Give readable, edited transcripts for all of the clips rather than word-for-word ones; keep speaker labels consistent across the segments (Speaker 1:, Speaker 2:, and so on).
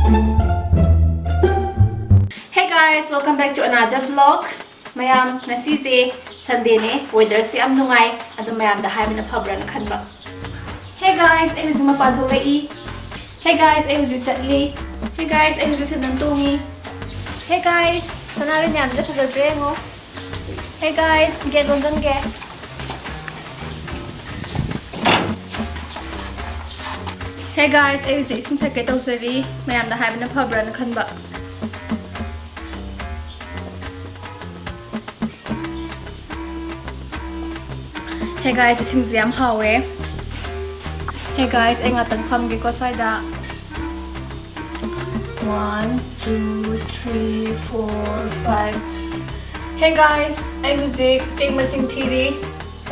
Speaker 1: Hey guys, welcome back to another vlog. Mayam, ngasise Sunday ne, weather se am nungai, adu mayam da hai mina phabra na khanba. Hey guys, ay huzu mapadhulai. Hey guys, ay huzu chatli. Hey guys, ay huzu sedantungi. Hey guys, sanare nyam ja phajadre ngo. Hey guys, get London get. Hey guys, ay huzu ising thake tawsari, mayam da hai mina phabra na khanba. Hey guys, ising ziyam hawe. Hey guys, ay nga tagpam gi ko swada. 1, 2, 3, 4, 5. Hey guys, ay huzik ching masing thiri.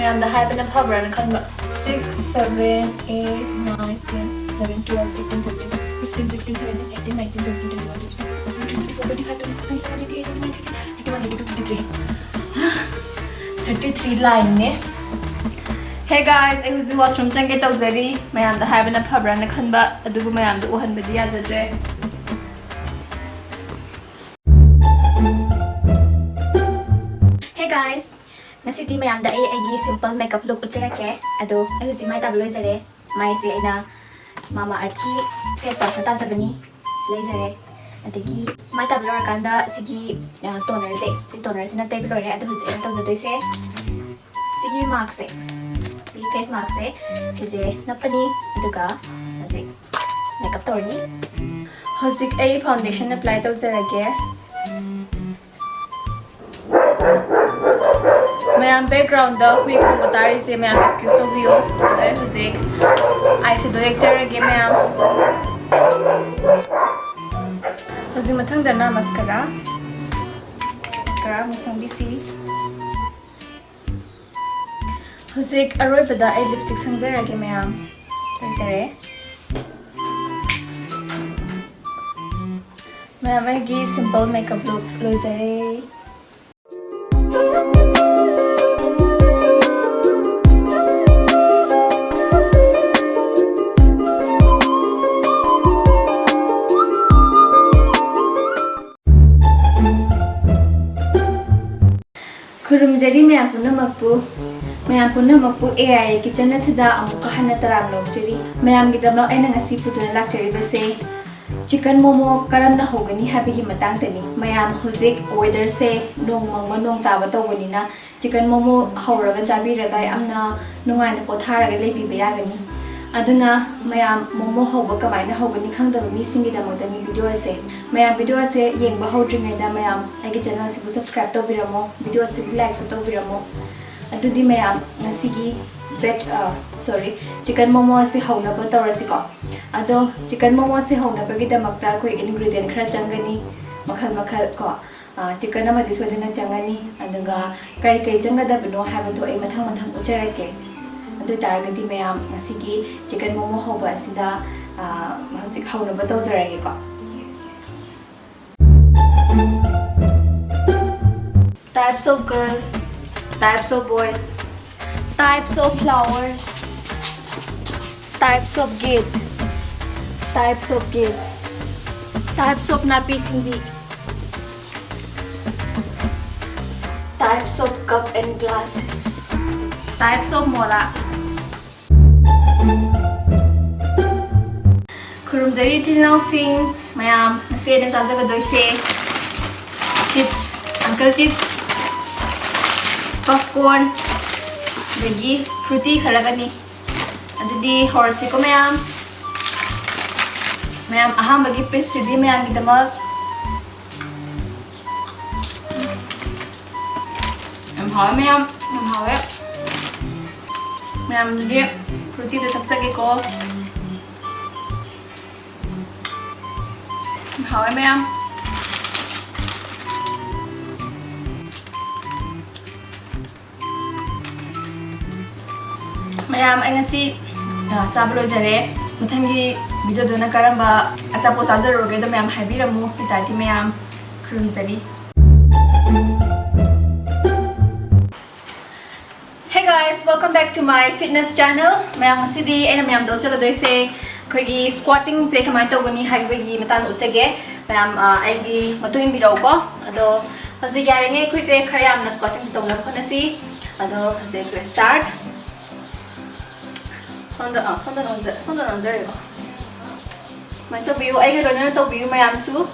Speaker 1: Mayam da hai bana phabra na khanba. 6, 7, 8, 9, 10, 11, 12, 13, 14, 15, 16, 17, 18, 19, 20, 21, 22, 23, 24, 25, 26, 27, 28, 29, 30, 31, 32, 33. 33 line ne. Hey guys, I was washroom change tawzari. Mayam da haibana phabra na khanba adugu mayam da uhan badi yadadre. Hey guys, ngasiti mayam da ay simple makeup look ucharake. Adu ay husi mai tabloy zare. Mai si aina Mama Earth face wash ta sabani laizare. Adagi mai tabloy kanda sigi toner se. Si toner se na tape lore adu husi ay tawzadoi se. Sigi mark se. Face mask se kise napani duga hazik makeup torni hazik ay foundation apply tawzarage mayam background da hui ko batari se mayam excuse to view adai hazik eyeshadow lecturage mayam hazik mathang da na mascara musang bisi Huzik aroy bada ay lipstick sangzarage mayam. Laizare. Mayam ay gi simple makeup look laizare. Kurumjari mayam punamakpu. Mayam punamakpu AI kitchen asida amuka hana taram lawjari mayam gidama aina ngasi putuna lakchari base chicken momo karamna hogani habigi matang tani mayam huzik weather se nong mangma nong taba tawani na chicken momo hawraga chabi raga amna nungai na potharaga lebi bayagani aduna mayam momo hoba kamaina hogani khangdaba mi singi damadani video ase mayam video ase yengba hawdringai da mayam agi channel sibu subscribe tawbiramo video ase like so tawbiramo adudi mayam ngasigi chicken momo ase hauna ba tawrasi ko ado chicken momo ase hauna ba gi damakta koi ingredient khara changani makhal ko chicken amadi sodina changani aduga kai changada bino habdo ai mathang ucharake adu targati mayam ngasigi chicken momo hoba asida hosik hauna ba tawzarage ko types of girls, types of boys, types of flowers, types of gate, types of nappies hindi, types of cup and glasses, types of mola. Kurumzari chilnaw sing mayam nasi na sasagadoi se chips, uncle chips, popcorn, dagi fruity kharagani adudi horsi ko mayam aham bagi piece sidi mayam gidamak mayam jadi fruity da taksage ko mayam mayam ay ngasi sablo jare muthangi video dona karamba achapo sajaroge do mayam habiramu itati mayam krumzari. Hey guys, welcome back to my fitness channel. Mayam ngasi di ay mayam do sa doise ꯑꯩꯈꯣꯏꯒꯤ ꯁ꯭ꯀ꯭ꯋꯥꯇꯤꯡꯁꯦ ꯀꯃꯥꯏꯅ ꯇꯧꯒꯅꯤ ꯍꯥꯏꯕꯒꯤ ꯃꯇꯥꯡꯗ ꯎꯠꯆꯒꯦ ꯃꯌꯥꯝ ꯑꯩꯒꯤ ꯃꯇꯨꯡ ꯏꯟꯕꯤꯔꯛꯎꯀꯣ ꯑꯗꯣ ꯍꯧꯖꯤꯛ ꯌꯥꯔꯤꯉꯩ ꯑꯩꯈꯣꯏꯁꯦ ꯈꯔ ꯌꯥꯝꯅ ꯁ꯭ꯀ꯭ꯋꯥꯇꯤꯡ ꯇꯧꯅꯕ ꯍꯣꯠꯅꯁꯤ ꯑꯗꯣ ꯍꯧꯖꯤꯛ ꯑꯩꯈꯣꯏ start 손도 얹어요. 스마일 또 비우 아이가 러는 또 비우 마얌수.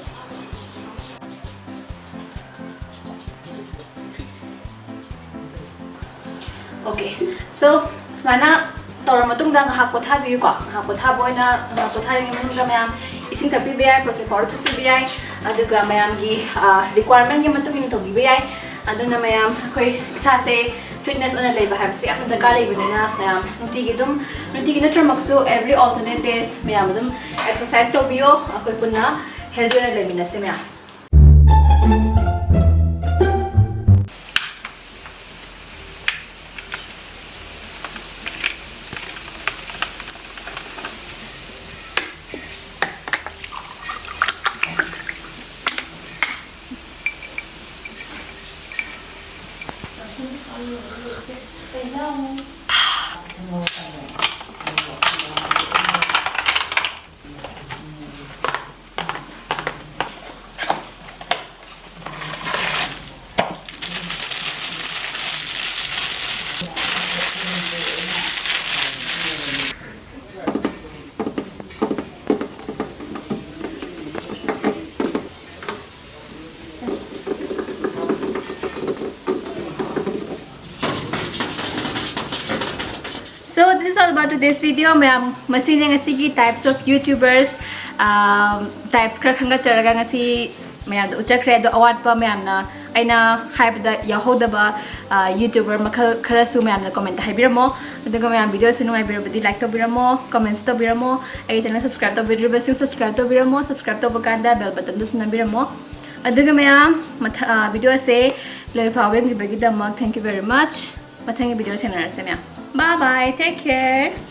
Speaker 1: 오케이. So 스마나 tàu mà tung đang học của tháp view có học của tháp bôi na học của tháp này mình cái mày isin tháp BI protein powder tháp BI ada cái mày cái requirement cái mà tung in tháp BI ada na mày khơi sa se fitness on a level have se apna dakar level na mày nunti ki natra maksu every alternate days mày dum exercise to bio khơi punna healthy na level na se mày So this is all about today's video. Mayam masine ngasi ki types of YouTubers types kra khanga charaga ngasi mayam uchakre do award pa mayam na aina hype da yahodaba YouTuber makhal khara su mayam na comment haibiramo aduga mayam video sinu ai birabadi like to biramo comments to biramo ai channel subscribe to birabasi subscribe to biramo subscribe to bakanda bell button do suna biramo aduga mayam video se loi fawem gi bagi da thank you very much mathang video thenara se mayam bye bye take care